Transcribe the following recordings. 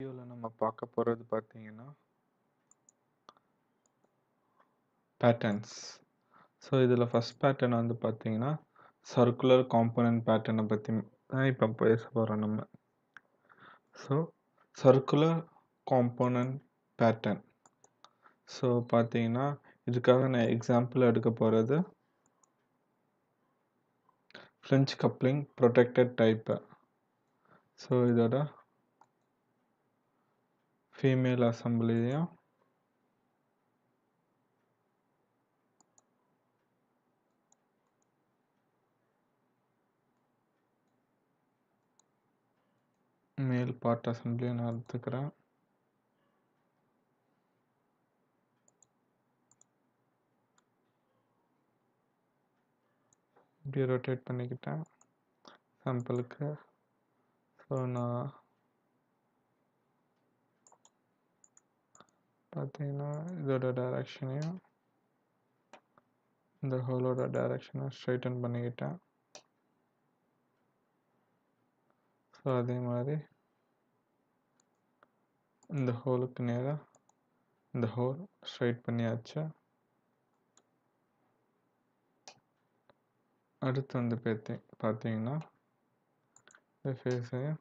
வீடியோவில் நம்ம பார்க்க போகிறது பார்த்தீங்கன்னா பேட்டர்ன்ஸ். ஸோ இதில் ஃபஸ்ட் பேட்டர்ன் வந்து பார்த்தீங்கன்னா சர்க்குலர் காம்போனன்ட் பேட்டர்னை பற்றி தான் இப்போ பேச போகிறோம் நம்ம. So circular component pattern. So பார்த்தீங்கன்னா இதுக்காக நான் எக்ஸாம்பிள் எடுக்க போகிறது French coupling protected type. So இதோட ஃபீமேல் அசம்பிளியும் மேல் பார்ட் அசம்பிளியும் நான் எடுத்துக்கிறேன். இப்படி ரொட்டேட் பண்ணிக்கிட்டேன் சாம்பிளுக்கு. ஸோ நான் பார்த்தீங்கன்னா இதோட டைரக்ஷனையும் இந்த ஹோலோட டைரக்ஷனை ஸ்ட்ரைட்டன் பண்ணிக்கிட்டேன். ஸோ அதே மாதிரி இந்த ஹோலுக்கு நேராக இந்த ஹோல் ஸ்ட்ரைட் பண்ணியாச்சு. அடுத்து வந்து பார்த்தீங்கன்னா இந்த ஃபேஸையும்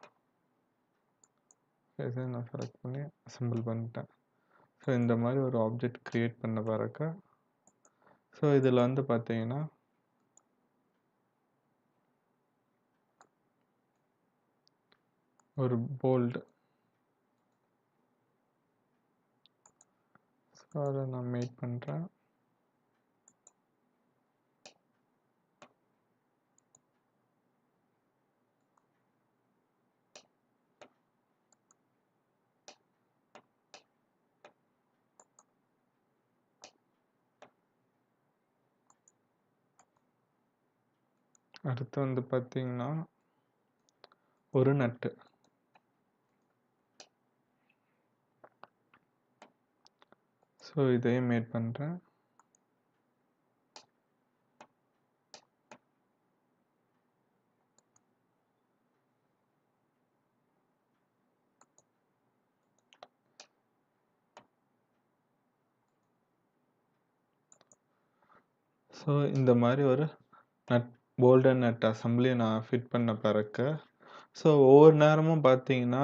நான் செலக்ட் பண்ணி அசம்பிள் பண்ணிட்டேன். ஸோ இந்த மாதிரி ஒரு ஆப்ஜெக்ட் க்ரியேட் பண்ண பிறகு ஸோ இதில் வந்து பார்த்தீங்கன்னா ஒரு போல்டு, ஸோ அதை நான் மேக் பண்ணுறேன். அடுத்து வந்து பார்த்தீங்கன்னா ஒரு நட்டு. ஸோ இதையும் மேட் பண்ணுறேன். ஸோ இந்த மாதிரி ஒரு போல்டன் நட் அசம்பிளி நான் ஃபிட் பண்ண பிறகு ஸோ ஒவ்வொரு நேரமும் பார்த்தீங்கன்னா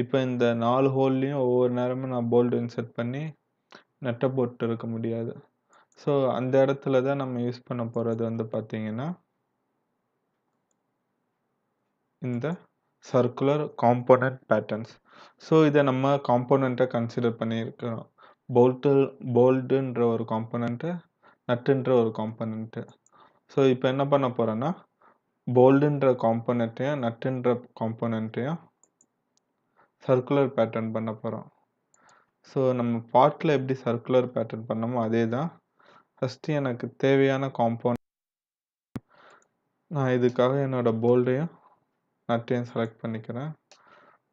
இப்போ இந்த 4 ஹோல்லையும் ஒவ்வொரு நேரமும் நான் போல்டு இன்செர்ட் பண்ணி நட்டை போட்டு இருக்க முடியாது. ஸோ அந்த இடத்துல தான் நம்ம யூஸ் பண்ண போகிறது வந்து பார்த்தீங்கன்னா இந்த சர்க்குலர் காம்போனன்ட் பேட்டர்ன்ஸ். ஸோ இதை நம்ம காம்போனண்ட்டை கன்சிடர் பண்ணியிருக்கிறோம். போல்டுன்ற ஒரு காம்போனண்ட்டு, நட்டுன்ற ஒரு காம்போனண்ட்டு. ஸோ இப்போ என்ன பண்ண போகிறேன்னா போல்டுன்ற காம்போனண்ட்டையும் நட்டுன்ற காம்போனண்ட்டையும் சர்க்குலர் பேட்டர்ன் பண்ண போகிறோம். ஸோ நம்ம பார்ட்டில் எப்படி சர்க்குலர் பேட்டர்ன் பண்ணோமோ அதே தான். ஃபஸ்ட்டு எனக்கு தேவையான காம்போனன்ட் நான் இதுக்காக என்னோட போல்டையும் நட்டையும் செலக்ட் பண்ணிக்கிறேன்.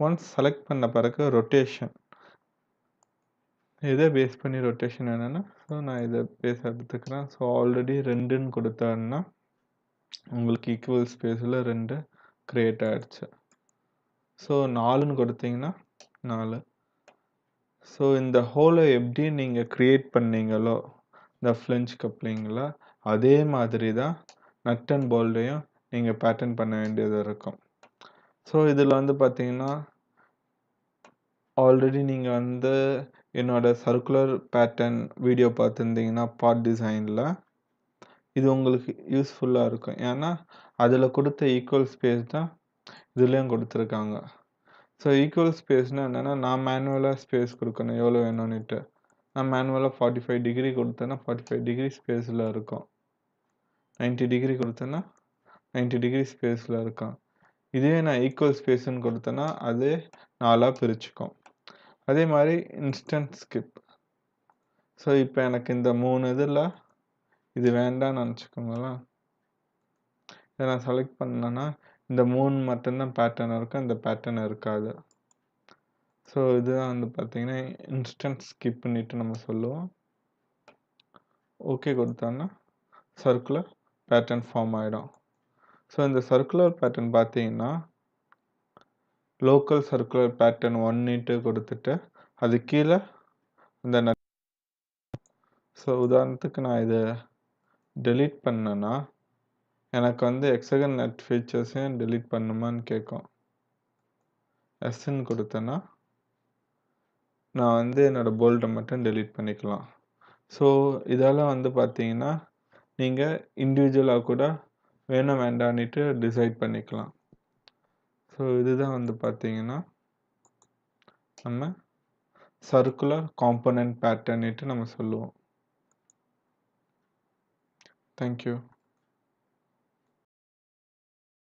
ஒன்ஸ் செலக்ட் பண்ண பிறகு ரொட்டேஷன், இதை பேஸ் பண்ணி ரொட்டேஷன் என்னென்னா ஸோ நான் இதை பேஸ் எடுத்துக்கிறேன். ஸோ ஆல்ரெடி 2ன்னு கொடுத்தேன்னா உங்களுக்கு ஈக்குவல் ஸ்பேஸில் 2 க்ரியேட் ஆகிடுச்சு. ஸோ 4ன்னு கொடுத்தீங்கன்னா 4. ஸோ இந்த ஹோலை எப்படி நீங்கள் க்ரியேட் பண்ணீங்களோ இந்த ஃப்ளெஞ்ச் கப்ளிங்கில் அதே மாதிரி தான் நட் அண்ட் போல்டையும் நீங்கள் பேட்டர்ன் பண்ண வேண்டியது இருக்கும். ஸோ இதில் வந்து பார்த்தீங்கன்னா ஆல்ரெடி நீங்கள் வந்து என்னோட சர்க்குலர் பேட்டர்ன் வீடியோ பார்த்துருந்தீங்கன்னா பார்ட் டிசைனில் இது உங்களுக்கு யூஸ்ஃபுல்லாக இருக்கும். ஏன்னா அதில் கொடுத்த ஈக்குவல் ஸ்பேஸ் தான் இதுலேயும் கொடுத்துருக்காங்க. ஸோ ஈக்குவல் ஸ்பேஸ்னால் என்னென்னா நான் மேனுவலாக ஸ்பேஸ் கொடுக்கணும் எவ்வளோ வேணும்னுட்டு. நான் மேனுவலாக 45 டிகிரி கொடுத்தேன்னா 45 டிகிரி ஸ்பேஸில் இருக்கும். 90 டிகிரி கொடுத்தேன்னா 90 டிகிரி ஸ்பேஸில் இருக்கும். இதுவே நான் ஈக்குவல் ஸ்பேஸ்ன்னு கொடுத்தேன்னா அது 4ஆக பிரிச்சுக்கும். அதே மாதிரி இன்ஸ்டன்ட் ஸ்கிப். ஸோ இப்போ எனக்கு இந்த 3 இதில் இது வேண்டாம்னு நினச்சிக்கோங்களேன். இதை நான் செலக்ட் பண்ணேன்னா இந்த 3 மட்டும்தான் பேட்டர்ன் இருக்கும், இந்த பேட்டர்ன் இருக்காது. ஸோ இதுதான் வந்து பார்த்தீங்கன்னா இன்ஸ்டன்ட் ஸ்கிப் பண்ணிட்டு நம்ம சொல்லுவோம். ஓகே கொடுத்தோன்னா சர்க்குலர் பேட்டர்ன் ஃபார்ம் ஆகிடும். ஸோ இந்த சர்க்குலர் பேட்டர்ன் பார்த்தீங்கன்னா லோக்கல் சர்க்குலர் பேட்டர்ன் 1 கொடுத்துட்டு அது கீழே இந்த ஸோ உதாரணத்துக்கு நான் இதை delete பண்ணேன்னா எனக்கு வந்து ஹெக்ஸகன் நட் ஃபீச்சர்ஸையும் delete பண்ணுமான்னு கேட்கும். எஸ்ன்னு கொடுத்தேன்னா நான் வந்து என்னோட போல்ட்டை மட்டும் delete பண்ணிக்கலாம். ஸோ இதெல்லாம் வந்து பார்த்தீங்கன்னா நீங்கள் இண்டிவிஜுவலாக கூட வேணும் வேண்டான்னுட்டு டிசைட் பண்ணிக்கலாம். ஸோ இதுதான் வந்து பார்த்தீங்கன்னா நம்ம சர்க்குலர் காம்போனன்ட் பேட்டர்ன்னுட்டு நம்ம சொல்லுவோம். தேங்க்யூ.